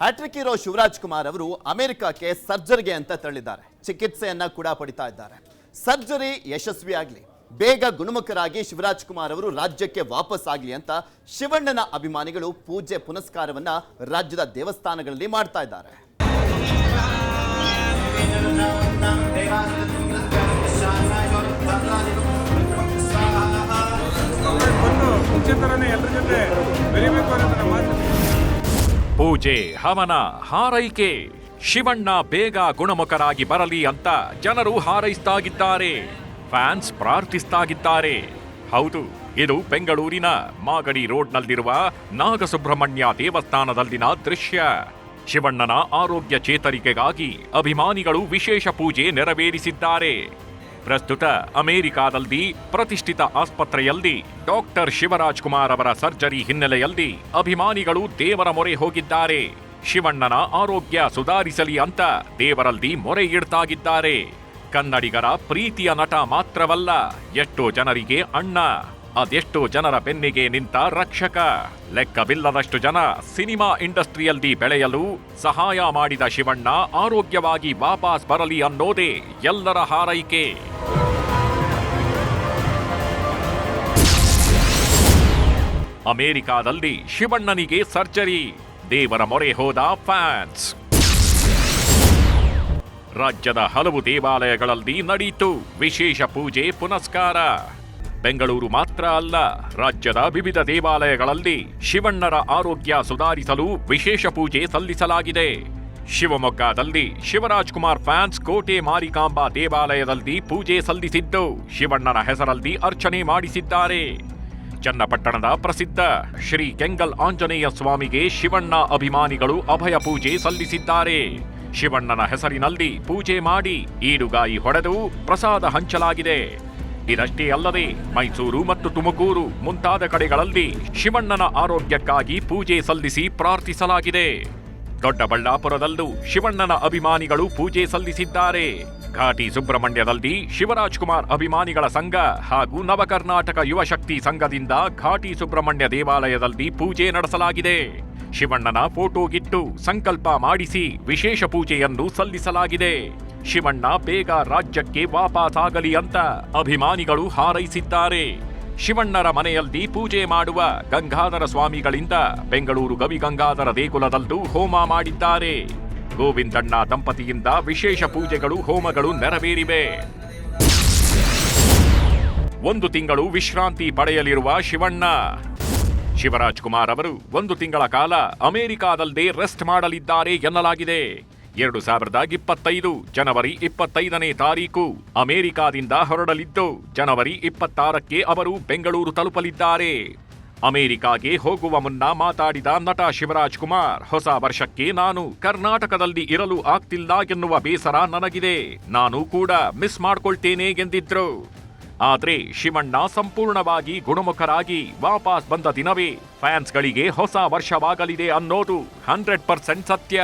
Hat trick hero Shivraj Kumar ಅವರು ಅಮೆರಿಕಕ್ಕೆ ಸರ್ಜರಿಗೆ ಅಂತ ತಳ್ಳಿದ್ದಾರೆ. ಚಿಕಿತ್ಸೆಯನ್ನ ಕೂಡ ಪಡಿತಾ ಇದ್ದಾರೆ. ಸರ್ಜರಿ ಯಶಸ್ವಿಯಾಗಲಿ, ಬೇಗ ಗುಣಮುಖರಾಗಿ ಶಿವರಾಜ್ ಕುಮಾರ್ ಅವರು ರಾಜ್ಯಕ್ಕೆ ವಾಪಸ್ ಆಗಲಿ ಅಂತ ಶಿವಣ್ಣನ ಅಭಿಮಾನಿಗಳು ಪೂಜೆ ಪುನಸ್ಕಾರವನ್ನ ರಾಜ್ಯದ ದೇವಸ್ಥಾನಗಳಲ್ಲಿ ಮಾಡ್ತಾ ಇದ್ದಾರೆ. ಪೂಜೆ, ಹವನ, ಹಾರೈಕೆ. ಶಿವಣ್ಣ ಬೇಗ ಗುಣಮುಖರಾಗಿ ಬರಲಿ ಅಂತ ಜನರು ಹಾರೈಸ್ತಾಗಿದ್ದಾರೆ, ಫ್ಯಾನ್ಸ್ ಪ್ರಾರ್ಥಿಸ್ತಾಗಿದ್ದಾರೆ. ಹೌದು, ಇದು ಬೆಂಗಳೂರಿನ ಮಾಗಡಿ ರೋಡ್ನಲ್ಲಿರುವ ನಾಗಸುಬ್ರಹ್ಮಣ್ಯ ದೇವಸ್ಥಾನದಲ್ಲಿನ ದೃಶ್ಯ. ಶಿವಣ್ಣನ ಆರೋಗ್ಯ ಚೇತರಿಕೆಗಾಗಿ ಅಭಿಮಾನಿಗಳು ವಿಶೇಷ ಪೂಜೆ ನೆರವೇರಿಸಿದ್ದಾರೆ. ಪ್ರಸ್ತುತ ಅಮೆರಿಕಾದಲ್ಲಿ ಪ್ರತಿಷ್ಠಿತ ಆಸ್ಪತ್ರೆಯಲ್ಲಿ ಡಾಕ್ಟರ್ ಶಿವರಾಜ್ ಕುಮಾರ್ ಅವರ ಸರ್ಜರಿ ಹಿನ್ನೆಲೆಯಲ್ಲಿ ಅಭಿಮಾನಿಗಳು ದೇವರ ಮೊರೆ ಹೋಗಿದ್ದಾರೆ. ಶಿವಣ್ಣನ ಆರೋಗ್ಯ ಸುಧಾರಿಸಲಿ ಅಂತ ದೇವರಲ್ಲಿ ಮೊರೆ ಇಡ್ತಾಗಿದ್ದಾರೆ. ಕನ್ನಡಿಗರ ಪ್ರೀತಿಯ ನಟ ಮಾತ್ರವಲ್ಲ, ಎಷ್ಟೋ ಜನರಿಗೆ ಅಣ್ಣ, ಅದೆಷ್ಟೋ ಜನರ ಬೆನ್ನಿಗೆ ನಿಂತ ರಕ್ಷಕ. ಲೆಕ್ಕವಿಲ್ಲದಷ್ಟು ಜನ ಸಿನಿಮಾ ಇಂಡಸ್ಟ್ರಿಯಲ್ಲಿ ಬೆಳೆಯಲು ಸಹಾಯ ಮಾಡಿದ ಶಿವಣ್ಣ ಆರೋಗ್ಯವಾಗಿ ವಾಪಸ್ ಬರಲಿ ಅನ್ನೋದೇ ಎಲ್ಲರ ಹಾರೈಕೆ. ಅಮೆರಿಕಾದಲ್ಲಿ ಶಿವಣ್ಣನಿಗೆ ಸರ್ಜರಿ, ದೇವರ ಮೊರೆ ಹೋದ ಫ್ಯಾನ್ಸ್. ರಾಜ್ಯದ ಹಲವು ದೇವಾಲಯಗಳಲ್ಲಿ ನಡೆಯಿತು ವಿಶೇಷ ಪೂಜೆ ಪುನಸ್ಕಾರ. ಬೆಂಗಳೂರು ಮಾತ್ರ ಅಲ್ಲ, ರಾಜ್ಯದ ವಿವಿಧ ದೇವಾಲಯಗಳಲ್ಲಿ ಶಿವಣ್ಣರ ಆರೋಗ್ಯ ಸುಧಾರಿಸಲು ವಿಶೇಷ ಪೂಜೆ ಸಲ್ಲಿಸಲಾಗಿದೆ. ಶಿವಮೊಗ್ಗದಲ್ಲಿ ಶಿವರಾಜ್ ಕುಮಾರ್ ಫ್ಯಾನ್ಸ್ ಕೋಟೆ ಮಾರಿಕಾಂಬಾ ದೇವಾಲಯದಲ್ಲಿ ಪೂಜೆ ಸಲ್ಲಿಸಿದ್ದು ಶಿವಣ್ಣನ ಹೆಸರಲ್ಲಿ ಅರ್ಚನೆ ಮಾಡಿಸಿದ್ದಾರೆ. ಚನ್ನಪಟ್ಟಣದ ಪ್ರಸಿದ್ಧ ಶ್ರೀ ಕೆಂಗಲ್ ಆಂಜನೇಯ ಸ್ವಾಮಿಗೆ ಶಿವಣ್ಣ ಅಭಿಮಾನಿಗಳು ಅಭಯ ಪೂಜೆ ಸಲ್ಲಿಸಿದ್ದಾರೆ. ಶಿವಣ್ಣನ ಹೆಸರಿನಲ್ಲಿ ಪೂಜೆ ಮಾಡಿ ಈಡುಗಾಯಿ ಹೊಡೆದು ಪ್ರಸಾದ ಹಂಚಲಾಗಿದೆ. ಇದಷ್ಟೇ ಅಲ್ಲದೆ ಮೈಸೂರು ಮತ್ತು ತುಮಕೂರು ಮುಂತಾದ ಕಡೆಗಳಲ್ಲಿ ಶಿವಣ್ಣನ ಆರೋಗ್ಯಕ್ಕಾಗಿ ಪೂಜೆ ಸಲ್ಲಿಸಿ ಪ್ರಾರ್ಥಿಸಲಾಗಿದೆ. ದೊಡ್ಡಬಳ್ಳಾಪುರದಲ್ಲೂ ಶಿವಣ್ಣನ ಅಭಿಮಾನಿಗಳು ಪೂಜೆ ಸಲ್ಲಿಸಿದ್ದಾರೆ. ಘಾಟಿ ಸುಬ್ರಹ್ಮಣ್ಯದಲ್ಲಿ ಶಿವರಾಜ್ ಕುಮಾರ್ ಅಭಿಮಾನಿಗಳ ಸಂಘ ಹಾಗೂ ನವಕರ್ನಾಟಕ ಯುವಶಕ್ತಿ ಸಂಘದಿಂದ ಘಾಟಿ ಸುಬ್ರಹ್ಮಣ್ಯ ದೇವಾಲಯದಲ್ಲಿ ಪೂಜೆ ನಡೆಸಲಾಗಿದೆ. ಶಿವಣ್ಣನ ಫೋಟೋಗಿಟ್ಟು ಸಂಕಲ್ಪ ಮಾಡಿಸಿ ವಿಶೇಷ ಪೂಜೆಯನ್ನು ಸಲ್ಲಿಸಲಾಗಿದೆ. ಶಿವಣ್ಣ ಬೇಗ ರಾಜ್ಯಕ್ಕೆ ವಾಪಸಾಗಲಿ ಅಂತ ಅಭಿಮಾನಿಗಳು ಹಾರೈಸಿದ್ದಾರೆ. ಶಿವಣ್ಣರ ಮನೆಯಲ್ಲಿ ಪೂಜೆ ಮಾಡುವ ಗಂಗಾಧರ ಸ್ವಾಮಿಗಳಿಂದ ಬೆಂಗಳೂರು ಗವಿಗಂಗಾಧರ ದೇಗುಲದಲ್ಲೂ ಹೋಮ ಮಾಡಿದ್ದಾರೆ. ಗೋವಿಂದಣ್ಣ ದಂಪತಿಯಿಂದ ವಿಶೇಷ ಪೂಜೆಗಳು ಹೋಮಗಳು ನೆರವೇರಿವೆ. 1 ತಿಂಗಳು ವಿಶ್ರಾಂತಿ ಪಡೆಯಲಿರುವ ಶಿವಣ್ಣ. ಶಿವರಾಜ್ ಕುಮಾರ್ ಅವರು 1 ತಿಂಗಳ ಕಾಲ ಅಮೆರಿಕಾದಲ್ಲೇ ರೆಸ್ಟ್ ಮಾಡಲಿದ್ದಾರೆ ಎನ್ನಲಾಗಿದೆ. 2025 ಜನವರಿ 25ನೇ ತಾರೀಕು ಅಮೆರಿಕಾದಿಂದ ಹೊರಡಲಿದ್ದು ಜನವರಿ 26ಕ್ಕೆ ಅವರು ಬೆಂಗಳೂರು ತಲುಪಲಿದ್ದಾರೆ. ಅಮೆರಿಕಾಗೆ ಹೋಗುವ ಮುನ್ನ ಮಾತಾಡಿದ ನಟ ಶಿವರಾಜ್ ಕುಮಾರ್, ಹೊಸ ವರ್ಷಕ್ಕೆ ನಾನು ಕರ್ನಾಟಕದಲ್ಲಿ ಇರಲು ಆಗ್ತಿಲ್ಲ ಎನ್ನುವ ಬೇಸರ ನನಗಿದೆ, ನಾನು ಕೂಡ ಮಿಸ್ ಮಾಡ್ಕೊಳ್ತೇನೆ ಎಂದಿದ್ರು. ಆದ್ರೆ ಶಿವಣ್ಣ ಸಂಪೂರ್ಣವಾಗಿ ಗುಣಮುಖರಾಗಿ ವಾಪಸ್ ಬಂದ ದಿನವೇ ಫ್ಯಾನ್ಸ್ಗಳಿಗೆ ಹೊಸ ವರ್ಷವಾಗಲಿದೆ ಅನ್ನೋದು 100% ಸತ್ಯ.